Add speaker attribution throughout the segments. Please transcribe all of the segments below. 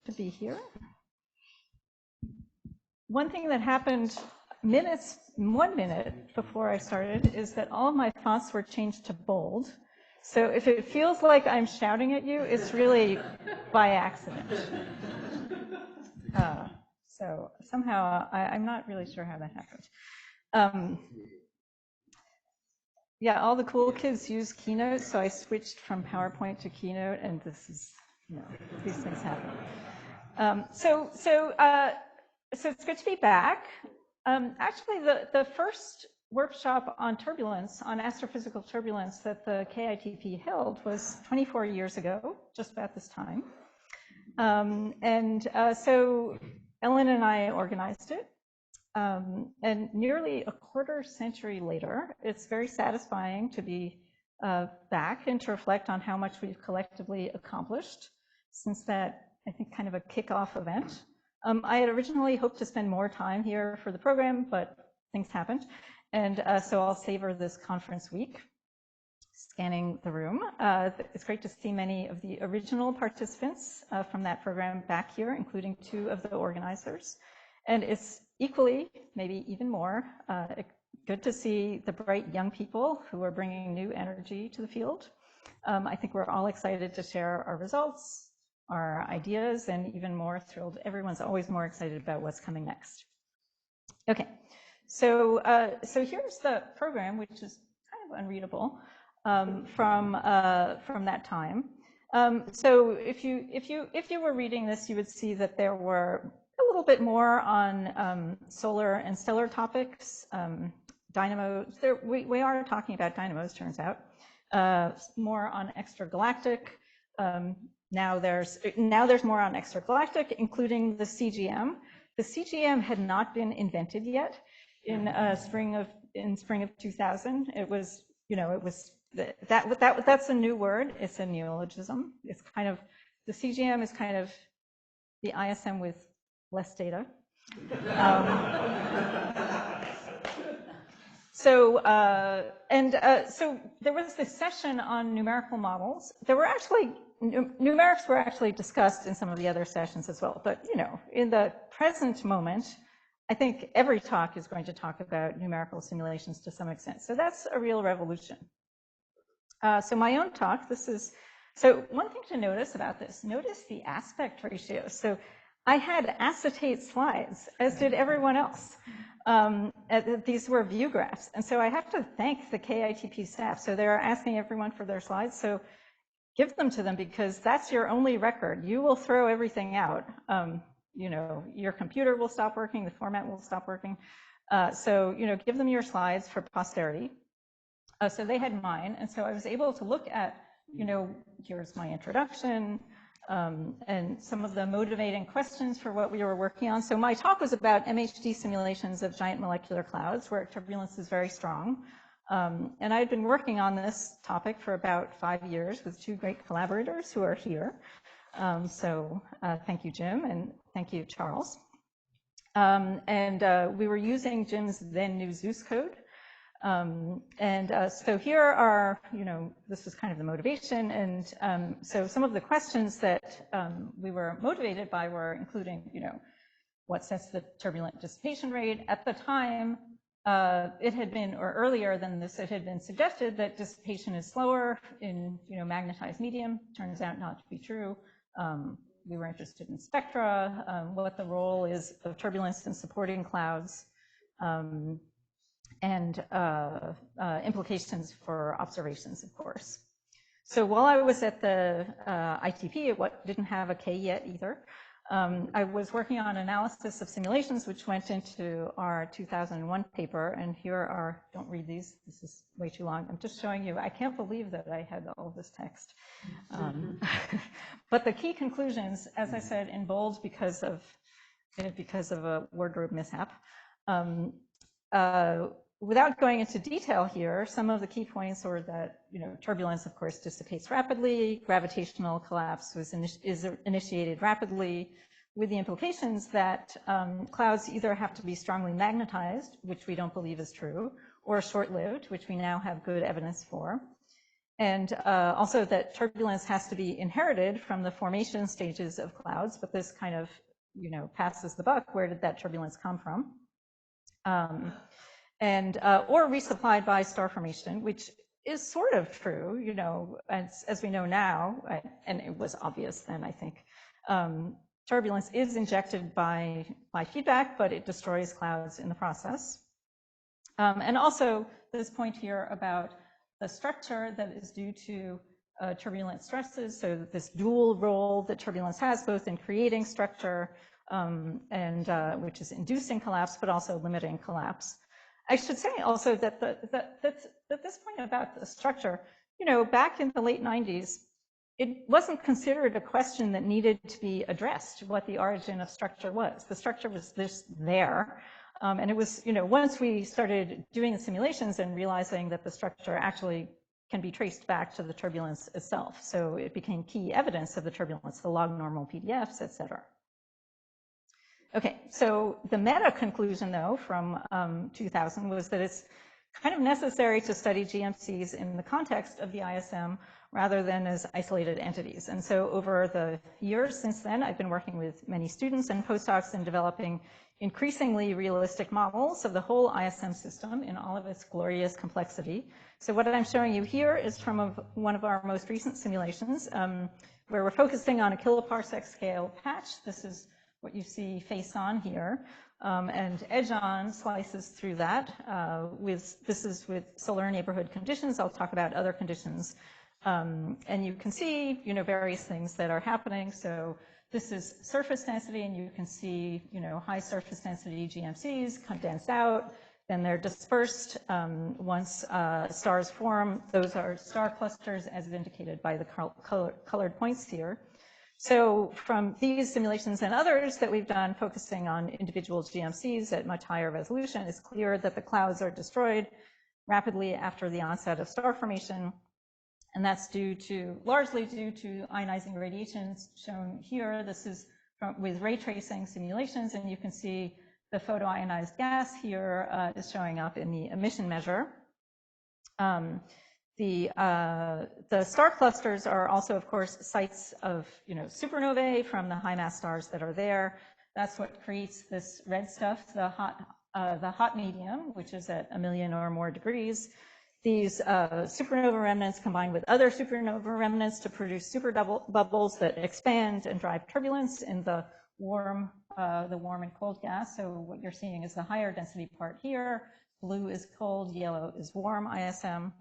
Speaker 1: to be here. One thing that happened 1 minute before I started is that all of my fonts were changed to bold. So if it feels like I'm shouting at you, it's really by accident. So somehow, I'm not really sure how that happened. Yeah, all the cool kids use Keynote, so I switched from PowerPoint to Keynote, and this is, these things happen. So it's good to be back. Actually, the first workshop on turbulence, on astrophysical turbulence that the KITP held was 24 years ago, just about this time. So Ellen and I organized it. And nearly a quarter century later, it's very satisfying to be back and to reflect on how much we've collectively accomplished since that, I think, kind of a kickoff event. I had originally hoped to spend more time here for the program, but things happened. And so I'll savor this conference week, scanning the room. It's great to see many of the original participants from that program back here, including 2 of the organizers. And it's equally, maybe even more, good to see the bright young people who are bringing new energy to the field. I think we're all excited to share our results, our ideas, and even more thrilled. Everyone's always more excited about what's coming next. Okay, so here's the program, which is kind of unreadable from that time. So if you were reading this, you would see that there were a little bit more on solar and stellar topics, dynamo. We are talking about dynamos, turns out. More on extragalactic. Now there's more on extragalactic, including the CGM. The CGM had not been invented yet in spring of 2000. It was, that's a new word. It's a neologism. It's kind of, the CGM is kind of the ISM with less data. So there was this session on numerical models. There were actually, numerics were actually discussed in some of the other sessions as well. But, in the present moment, I think every talk is going to talk about numerical simulations to some extent. So that's a real revolution. So my own talk, so one thing to notice about this, notice the aspect ratio. So I had acetate slides, as did everyone else. These were view graphs. And so I have to thank the KITP staff. So they're asking everyone for their slides. So give them to them, because that's your only record. You will throw everything out. Your computer will stop working, the format will stop working. So give them your slides for posterity. So they had mine. And so I was able to look at, here's my introduction, and some of the motivating questions for what we were working on. So my talk was about MHD simulations of giant molecular clouds, where turbulence is very strong. And I'd been working on this topic for about 5 years with 2 great collaborators who are here. So thank you, Jim, and thank you, Charles. We were using Jim's then new Zeus code. So here are, this is kind of the motivation. And so some of the questions that we were motivated by were including, what sets the turbulent dissipation rate? At the time, it had been, or earlier than this, it had been suggested that dissipation is slower in, magnetized medium. Turns out not to be true. We were interested in spectra, what the role is of turbulence in supporting clouds, and implications for observations, of course. So while I was at the ITP, it didn't have a K yet either, I was working on analysis of simulations, which went into our 2001 paper. And here are, don't read these, this is way too long. I'm just showing you, I can't believe that I had all of this text. But the key conclusions, as I said, in bold because of a wardrobe mishap. Without going into detail here, some of the key points were that, turbulence, of course, dissipates rapidly. Gravitational collapse is initiated rapidly, with the implications that clouds either have to be strongly magnetized, which we don't believe is true, or short-lived, which we now have good evidence for. And also that turbulence has to be inherited from the formation stages of clouds, but this kind of, passes the buck. Where did that turbulence come from? Or resupplied by star formation, which is sort of true, as we know now, and it was obvious then, I think. Turbulence is injected by feedback, but it destroys clouds in the process. And also this point here about the structure that is due to turbulent stresses, so this dual role that turbulence has, both in creating structure which is inducing collapse, but also limiting collapse. I should say also that this point about the structure, back in the late 90s, it wasn't considered a question that needed to be addressed, what the origin of structure was. The structure was just there. And it was, once we started doing the simulations and realizing that the structure actually can be traced back to the turbulence itself. So it became key evidence of the turbulence, the log normal PDFs, et cetera. Okay, so the meta conclusion, though, from 2000 was that it's kind of necessary to study GMCs in the context of the ISM rather than as isolated entities. And so over the years since then, I've been working with many students and postdocs in developing increasingly realistic models of the whole ISM system in all of its glorious complexity. So what I'm showing you here is from one of our most recent simulations, where we're focusing on a kiloparsec scale patch. This is what you see face on here, and edge on slices through that. This is with solar neighborhood conditions. I'll talk about other conditions. And you can see, various things that are happening. So this is surface density, and you can see, high surface density GMCs condense out, then they're dispersed once stars form. Those are star clusters, as indicated by the colored points here. So from these simulations and others that we've done focusing on individual GMCs at much higher resolution, it's clear that the clouds are destroyed rapidly after the onset of star formation. And that's largely due to ionizing radiation shown here. This is with ray tracing simulations, and you can see the photoionized gas here is showing up in the emission measure. The star clusters are also, of course, sites of supernovae from the high mass stars that are there. That's what creates this red stuff, the hot medium, which is at 1 million or more degrees. These supernova remnants combine with other supernova remnants to produce super bubbles that expand and drive turbulence in the warm and cold gas. So what you're seeing is the higher density part here. Blue is cold, yellow is warm ISM.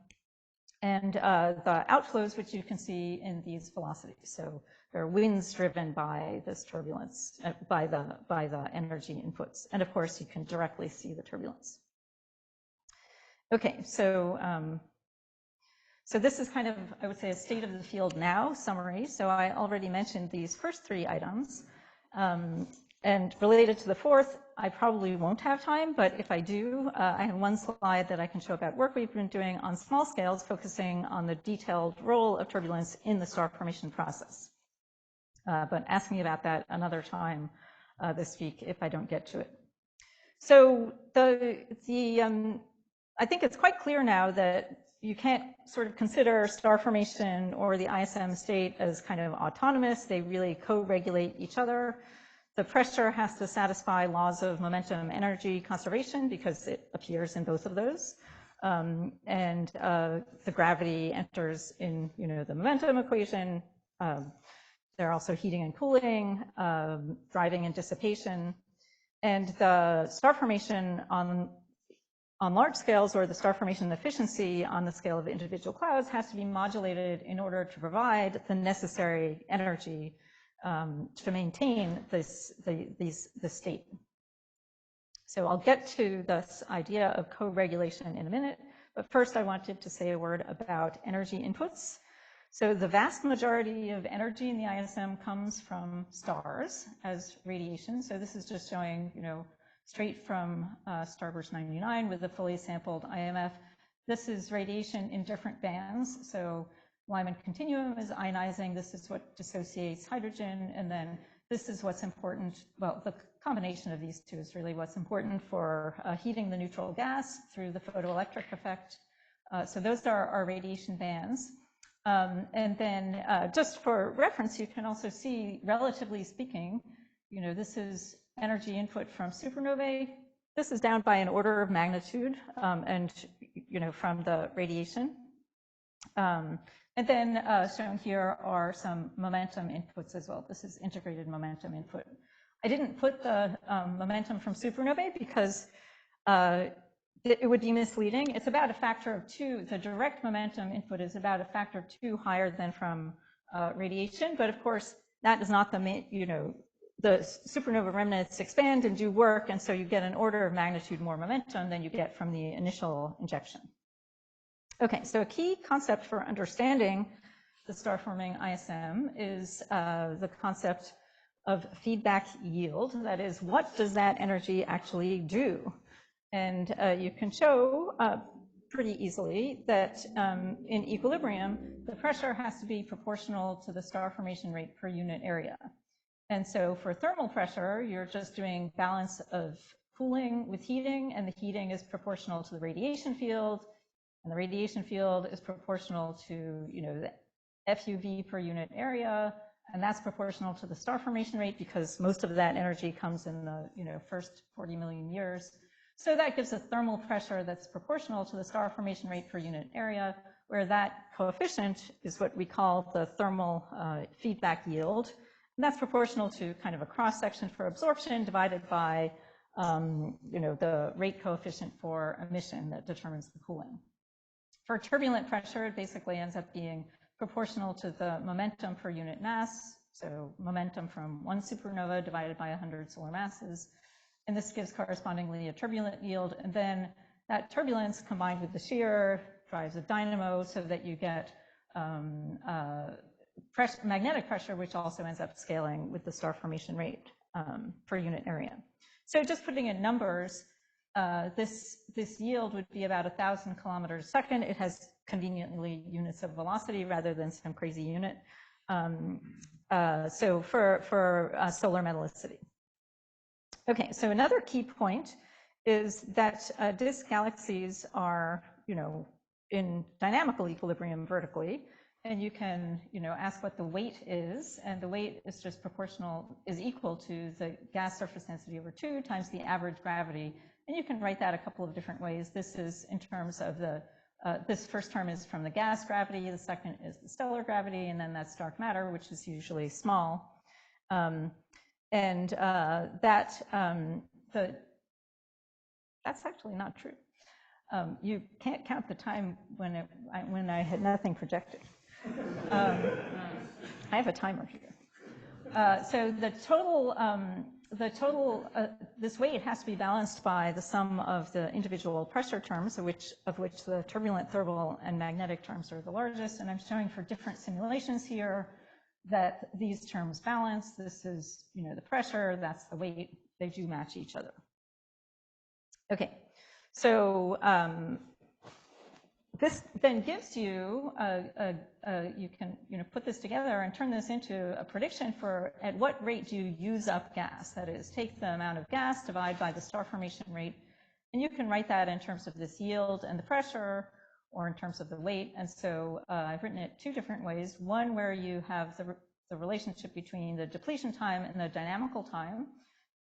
Speaker 1: And the outflows, which you can see in these velocities. So there are winds driven by this turbulence, by the energy inputs. And of course, you can directly see the turbulence. Okay, so this is kind of, I would say, a state of the field now summary. So I already mentioned these first 3 items. And related to the fourth, I probably won't have time, but if I do, I have one slide that I can show about work we've been doing on small scales, focusing on the detailed role of turbulence in the star formation process. But ask me about that another time this week if I don't get to it. So I think it's quite clear now that you can't sort of consider star formation or the ISM state as kind of autonomous. They really co-regulate each other. The pressure has to satisfy laws of momentum energy conservation because it appears in both of those. The gravity enters in, the momentum equation. There are also heating and cooling, driving and dissipation. And the star formation on large scales, or the star formation efficiency on the scale of individual clouds, has to be modulated in order to provide the necessary energy to maintain this state. So I'll get to this idea of co-regulation in a minute, but first I wanted to say a word about energy inputs. So the vast majority of energy in the ISM comes from stars as radiation. So this is just showing, straight from Starburst 99 with a fully sampled IMF. This is radiation in different bands. So Lyman continuum is ionizing. This is what dissociates hydrogen. And then this is what's important. Well, the combination of these two is really what's important for heating the neutral gas through the photoelectric effect. So those are our radiation bands. And then just for reference, you can also see, relatively speaking, this is energy input from supernovae. This is down by an order of magnitude, and from the radiation. And then shown here are some momentum inputs as well. This is integrated momentum input. I didn't put the momentum from supernovae because it would be misleading. It's about a factor of 2. The direct momentum input is about a factor of 2 higher than from radiation. But of course, that is not the supernova remnants expand and do work, and so you get an order of magnitude more momentum than you get from the initial injection. Okay, so a key concept for understanding the star-forming ISM is the concept of feedback yield. That is, what does that energy actually do? And you can show pretty easily that in equilibrium, the pressure has to be proportional to the star formation rate per unit area. And so for thermal pressure, you're just doing balance of cooling with heating, and the heating is proportional to the radiation field, and the radiation field is proportional to the FUV per unit area, and that's proportional to the star formation rate because most of that energy comes in the first 40 million years. So that gives a thermal pressure that's proportional to the star formation rate per unit area, where that coefficient is what we call the thermal feedback yield. And that's proportional to kind of a cross-section for absorption divided by the rate coefficient for emission that determines the cooling. For turbulent pressure, it basically ends up being proportional to the momentum per unit mass, so momentum from one supernova divided by 100 solar masses. And this gives correspondingly a turbulent yield. And then that turbulence combined with the shear drives a dynamo so that you get magnetic pressure, which also ends up scaling with the star formation rate per unit area. So just putting in numbers, this yield would be about 1,000 kilometers a second. It has conveniently units of velocity rather than some crazy unit. So for solar metallicity. Okay, so another key point is that disk galaxies are, in dynamical equilibrium vertically, and you can, ask what the weight is, and the weight is just equal to the gas surface density over 2 times the average gravity, and you can write that a couple of different ways. This is in terms of this first term is from the gas gravity, the second is the stellar gravity, and then that's dark matter, which is usually small. That's actually not true. You can't count the time when I had nothing projected. I have a timer here. So this weight has to be balanced by the sum of the individual pressure terms, of which the turbulent, thermal, and magnetic terms are the largest. And I'm showing for different simulations here that these terms balance. This is, the pressure, that's the weight. They do match each other. Okay, so this then gives you, you can put this together and turn this into a prediction for at what rate do you use up gas. That is, take the amount of gas, divide by the star formation rate, and you can write that in terms of this yield and the pressure, or in terms of the weight. And so I've written it 2 different ways. One where you have the relationship between the depletion time and the dynamical time,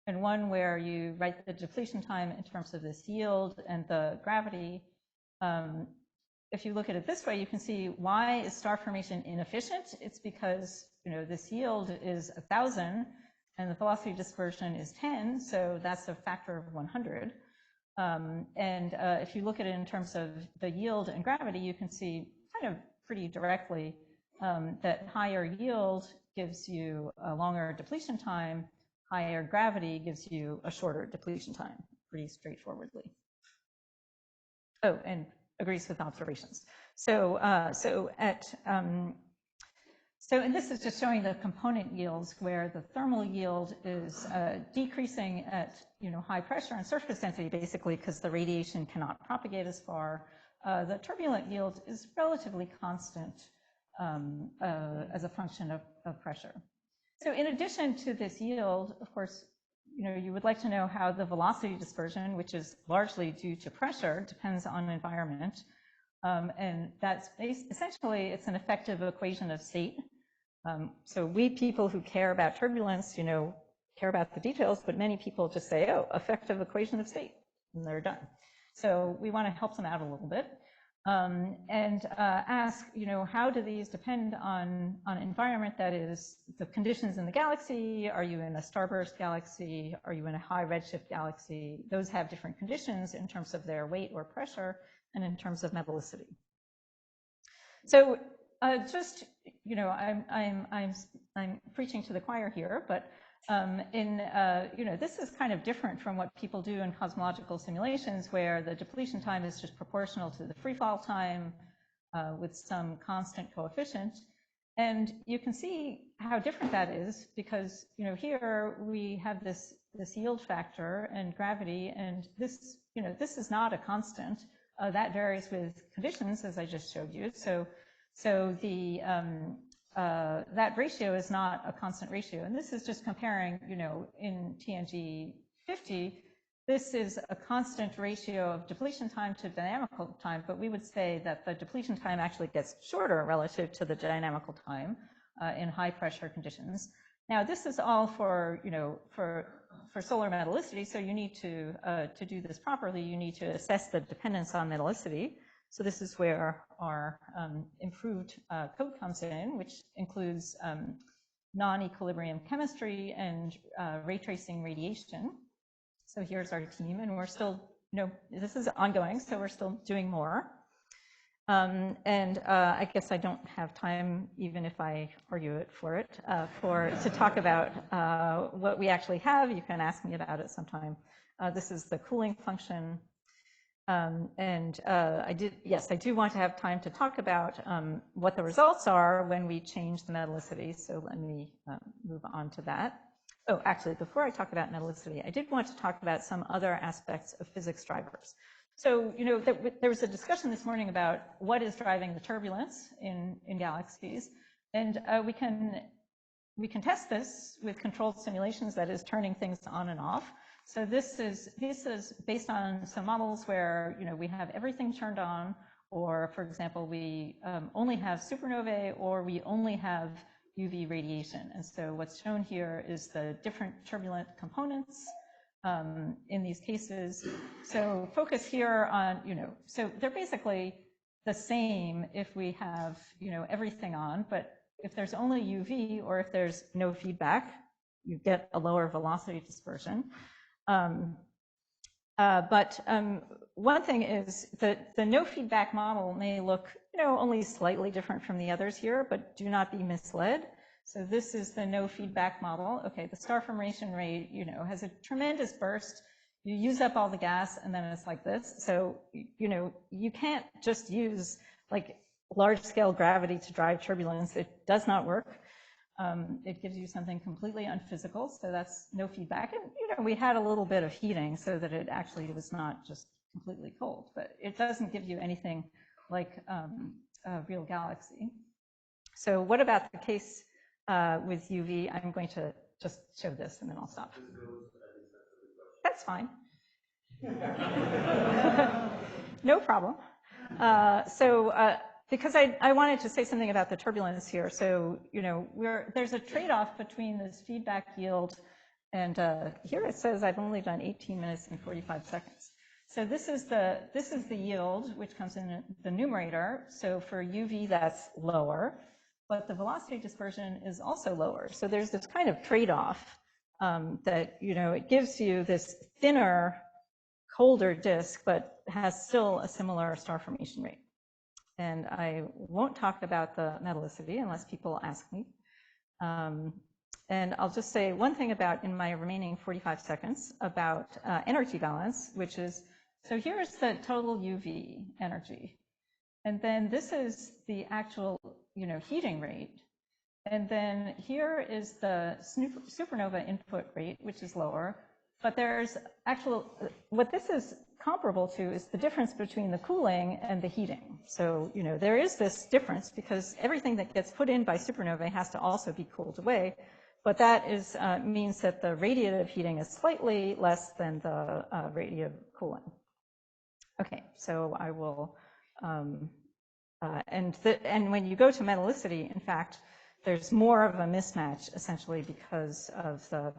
Speaker 1: and one where you write the depletion time in terms of this yield and the gravity. If you look at it this way, you can see why is star formation inefficient? It's because this yield is 1,000 and the velocity dispersion is 10, so that's a factor of 100. If you look at it in terms of the yield and gravity, you can see kind of pretty directly that higher yield gives you a longer depletion time, higher gravity gives you a shorter depletion time, pretty straightforwardly. Oh, and agrees with observations. And this is just showing the component yields where the thermal yield is decreasing at high pressure and surface density, basically because the radiation cannot propagate as far. The turbulent yield is relatively constant as a function of pressure. So in addition to this yield, of course, you would like to know how the velocity dispersion, which is largely due to pressure, depends on environment. And that's essentially, it's an effective equation of state. So we people who care about turbulence, care about the details, but many people just say, oh, effective equation of state, and they're done. So we want to help them out a little bit. And ask, how do these depend on environment, that is, the conditions in the galaxy? Are you in a starburst galaxy? Are you in a high redshift galaxy? Those have different conditions in terms of their weight or pressure and in terms of metallicity. So just, I'm preaching to the choir here, but this is kind of different from what people do in cosmological simulations, where the depletion time is just proportional to the free fall time with some constant coefficient. And you can see how different that is, because here we have this yield factor and gravity, and this is not a constant. That varies with conditions, as I just showed you. So the that ratio is not a constant ratio. And this is just comparing, in TNG 50, this is a constant ratio of depletion time to dynamical time, but we would say that the depletion time actually gets shorter relative to the dynamical time in high pressure conditions. Now, this is all for, for solar metallicity, so you need to do this properly, you need to assess the dependence on metallicity. So this is where our improved code comes in, which includes non-equilibrium chemistry and ray tracing radiation. So here's our team, and we're still, this is ongoing, so we're still doing more. I guess I don't have time, even if I argue it to talk about what we actually have. You can ask me about it sometime. This is the cooling function. I do want to have time to talk about what the results are when we change the metallicity. So let me move on to that. Oh, actually, before I talk about metallicity, I did want to talk about some other aspects of physics drivers. So, there was a discussion this morning about what is driving the turbulence in galaxies, and we can test this with controlled simulations, that is, turning things on and off. So this is based on some models where we have everything turned on, or for example, we only have supernovae, or we only have UV radiation. And so what's shown here is the different turbulent components in these cases. So focus here on, so they're basically the same if we have everything on, but if there's only UV or if there's no feedback, you get a lower velocity dispersion. One thing is that the no feedback model may look, only slightly different from the others here, but do not be misled. So this is the no feedback model. Okay, the star formation rate, has a tremendous burst. You use up all the gas, and then it's like this. So, you can't just use like large-scale gravity to drive turbulence. It does not work. It gives you something completely unphysical, so that's no feedback. And we had a little bit of heating so that it actually was not just completely cold, but it doesn't give you anything like a real galaxy. So what about the case with UV? I'm going to just show this and then I'll stop. That's fine. No problem. Because I wanted to say something about the turbulence here. So, there's a trade-off between this feedback yield, and here it says I've only done 18 minutes and 45 seconds. So this is the yield, which comes in the numerator. So for UV, that's lower, but the velocity dispersion is also lower. So there's this kind of trade-off that, it gives you this thinner, colder disk, but has still a similar star formation rate. And I won't talk about the metallicity unless people ask me. And I'll just say one thing about, in my remaining 45 seconds, about energy balance, which is, so here's the total UV energy. And then this is the actual, heating rate. And then here is the supernova input rate, which is lower. But there's what this is comparable to is the difference between the cooling and the heating. So, there is this difference because everything that gets put in by supernovae has to also be cooled away. But that is means that the radiative heating is slightly less than the radiative cooling. Okay, so I will and when you go to metallicity, in fact, there's more of a mismatch essentially because of the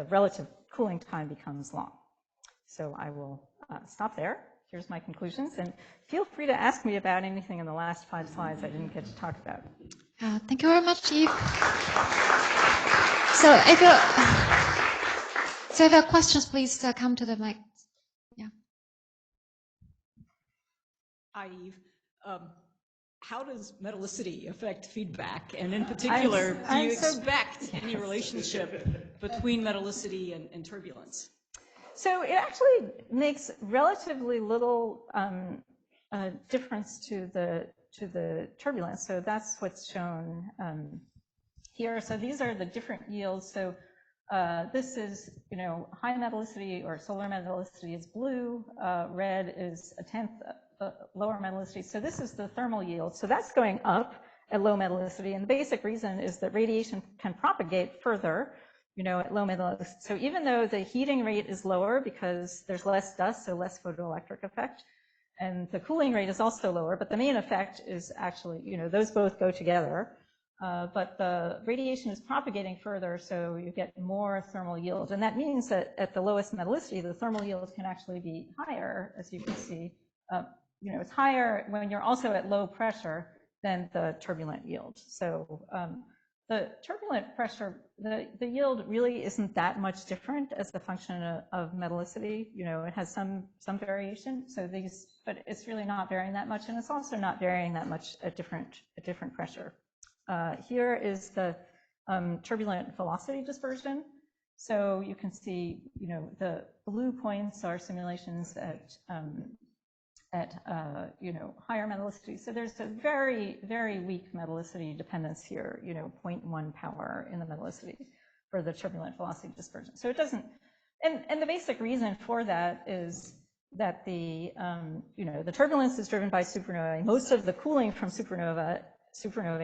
Speaker 1: relative cooling time becomes long. So I will stop there. Here's my conclusions, and feel free to ask me about anything in the last 5 slides I didn't get to talk about.
Speaker 2: Thank you very much, Eve. So if you have questions, please come to the mic. Yeah.
Speaker 3: Hi, Eve. How does metallicity affect feedback? And in particular, do you expect any relationship between metallicity and turbulence?
Speaker 1: So it actually makes relatively little difference to the turbulence. So that's what's shown here. So these are the different yields. So this is, high metallicity or solar metallicity is blue. Red is 1/10 lower metallicity. So this is the thermal yield. So that's going up at low metallicity. And the basic reason is that radiation can propagate further, at low metallicity. So even though the heating rate is lower because there's less dust, so less photoelectric effect, and the cooling rate is also lower, but the main effect is actually, those both go together. But the radiation is propagating further, so you get more thermal yield. And that means that at the lowest metallicity, the thermal yield can actually be higher, as you can see. It's higher when you're also at low pressure than the turbulent yield. So the turbulent pressure, the yield really isn't that much different as a function of metallicity. It has some variation. So but it's really not varying that much, and it's also not varying that much at different pressure. Here is the turbulent velocity dispersion. So you can see, the blue points are simulations at higher metallicity. So there's a very, very weak metallicity dependence here, 0.1 power in the metallicity for the turbulent velocity dispersion. So it doesn't, and the basic reason for that is that the turbulence is driven by supernovae. Most of the cooling from supernovae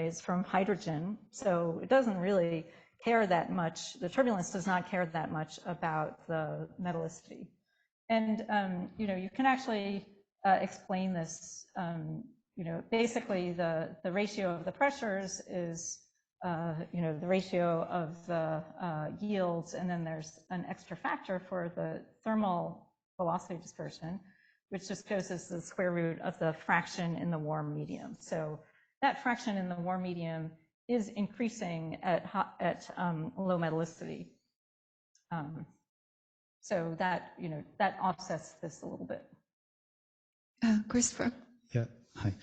Speaker 1: is from hydrogen. So it doesn't really care that much. The turbulence does not care that much about the metallicity. And, you can actually explain this, basically the ratio of the pressures is, the ratio of the yields, and then there's an extra factor for the thermal velocity dispersion, which just goes as the square root of the fraction in the warm medium. So that fraction in the warm medium is increasing at low metallicity. So that, that offsets this a little bit.
Speaker 2: Christopher.
Speaker 4: Yeah, hi.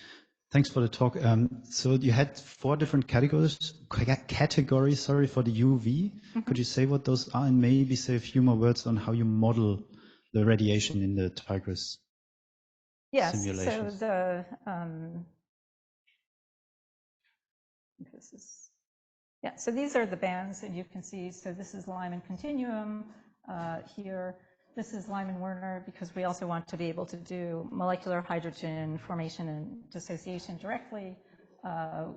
Speaker 4: Thanks for the talk. So you had 4 different categories, for the UV. Mm-hmm. Could you say what those are, and maybe say a few more words on how you model the radiation in the Tigris simulations?
Speaker 1: So so these are the bands that you can see. So this is Lyman continuum here. This is Lyman-Werner, because we also want to be able to do molecular hydrogen formation and dissociation directly,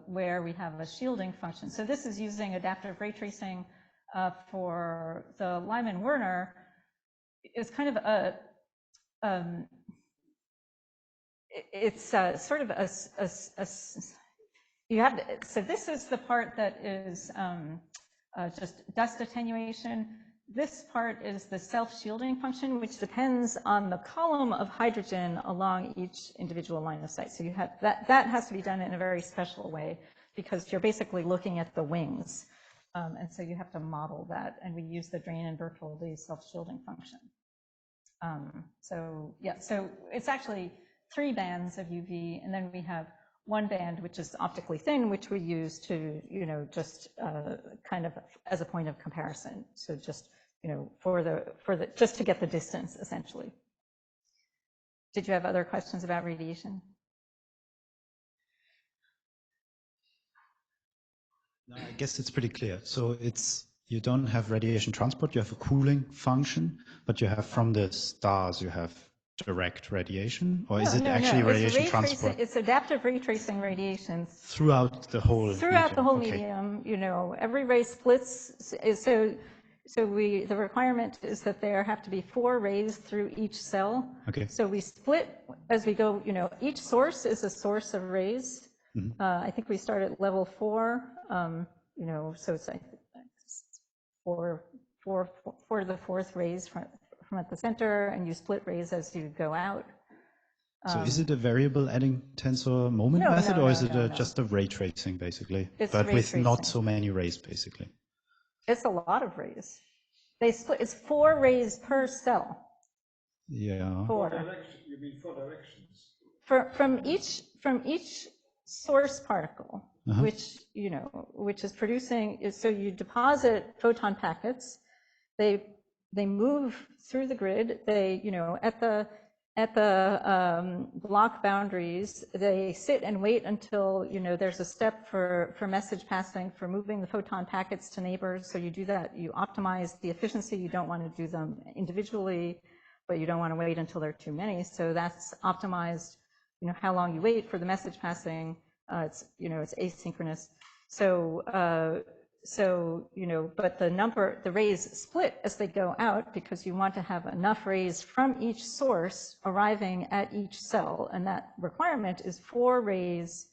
Speaker 1: where we have a shielding function. So this is using adaptive ray tracing for the Lyman-Werner. It's kind of it's sort of you have so this is the part that is just dust attenuation. This part is the self-shielding function, which depends on the column of hydrogen along each individual line of sight. So you have that has to be done in a very special way, because you're basically looking at the wings. And so you have to model that, and we use the Drain and Bertoldi self-shielding function. So it's actually 3 bands of UV, and then we have 1 band which is optically thin, which we use to, just kind of as a point of comparison. So just, just to get the distance, essentially. Did you have other questions about radiation?
Speaker 4: No, I guess it's pretty clear. So you don't have radiation transport, you have a cooling function, but you have from the stars, you have direct radiation, or is it actually radiation transport?
Speaker 1: It's adaptive ray tracing radiation
Speaker 4: throughout the whole
Speaker 1: medium. Every ray splits. the requirement is that there have to be 4 rays through each cell.
Speaker 4: Okay.
Speaker 1: So we split as we go, each source is a source of rays. Mm-hmm. I think we start at level 4, so it's like 4 to the 4th rays from at the center, and you split rays as you go out.
Speaker 4: So is it a variable adding tensor moment method, or is it just a ray tracing, basically?
Speaker 1: It's
Speaker 4: but
Speaker 1: ray
Speaker 4: with
Speaker 1: tracing.
Speaker 4: not so many rays, basically.
Speaker 1: It's a lot of rays. They split. It's 4 rays per cell.
Speaker 4: Yeah.
Speaker 1: 4.
Speaker 5: You mean 4 directions?
Speaker 1: From each source particle, which is producing. So you deposit photon packets. They move through the grid. They at the block boundaries, they sit and wait until there's a step for message passing, for moving the photon packets to neighbors. So you do that, you optimize the efficiency. You don't want to do them individually, but you don't want to wait until there are too many. So that's optimized, how long you wait for the message passing. It's asynchronous. But the rays split as they go out, because you want to have enough rays from each source arriving at each cell. And that requirement is 4 rays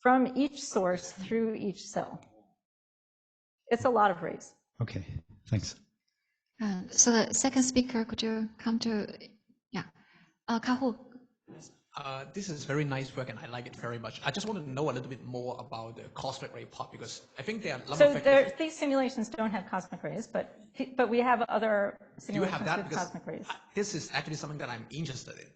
Speaker 1: from each source through each cell. It's a lot of rays.
Speaker 4: Okay, thanks.
Speaker 2: So the second speaker, could you come to, Kahu?
Speaker 6: This is very nice work, and I like it very much. I just want to know a little bit more about the cosmic ray part, because I think there are a lot of factors.
Speaker 1: So these simulations don't have cosmic rays, but we have other simulations with cosmic rays.
Speaker 6: This is actually something that I'm interested in.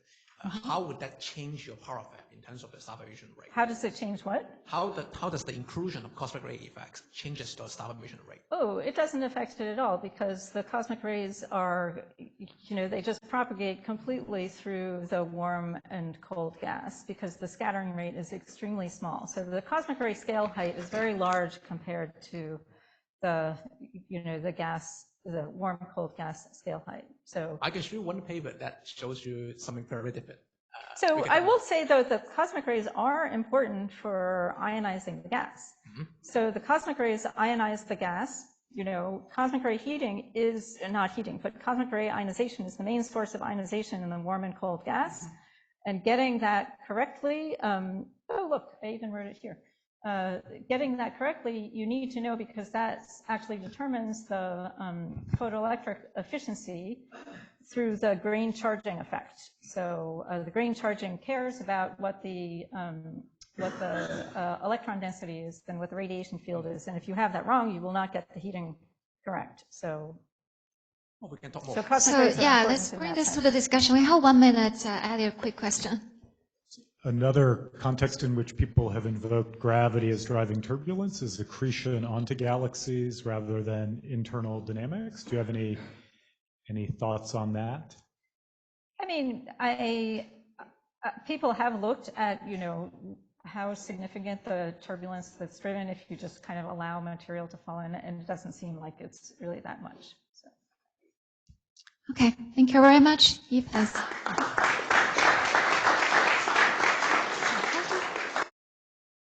Speaker 6: How would that change your power effect in terms of the starvation rate?
Speaker 1: How does it change what?
Speaker 6: How does the inclusion of cosmic ray effects changes the starvation rate?
Speaker 1: Oh, it doesn't affect it at all, because the cosmic rays are, they just propagate completely through the warm and cold gas, because the scattering rate is extremely small. So the cosmic ray scale height is very large compared to the warm cold gas scale height. So I
Speaker 6: can show you one paper that shows you something very different.
Speaker 1: So I will say, though, the cosmic rays are important for ionizing the gas. Mm-hmm. So the cosmic rays ionize the gas. Cosmic ray heating is not heating, but cosmic ray ionization is the main source of ionization in the warm and cold gas. Mm-hmm. And getting that correctly, oh, look, I even wrote it here. Getting that correctly, you need to know, because that actually determines the photoelectric efficiency through the grain charging effect. So the grain charging cares about what the electron density is and what the radiation field is. And if you have that wrong, you will not get the heating correct. So
Speaker 6: we can talk more.
Speaker 2: Let's bring this to the discussion. We have 1 minute. Add a quick question.
Speaker 5: Another context in which people have invoked gravity as driving turbulence is accretion onto galaxies rather than internal dynamics. Do you have any thoughts on that?
Speaker 1: I mean, people have looked at, how significant the turbulence that's driven if you just kind of allow material to fall in, and it doesn't seem like it's really that much. So.
Speaker 2: Okay, thank you very much, Eve.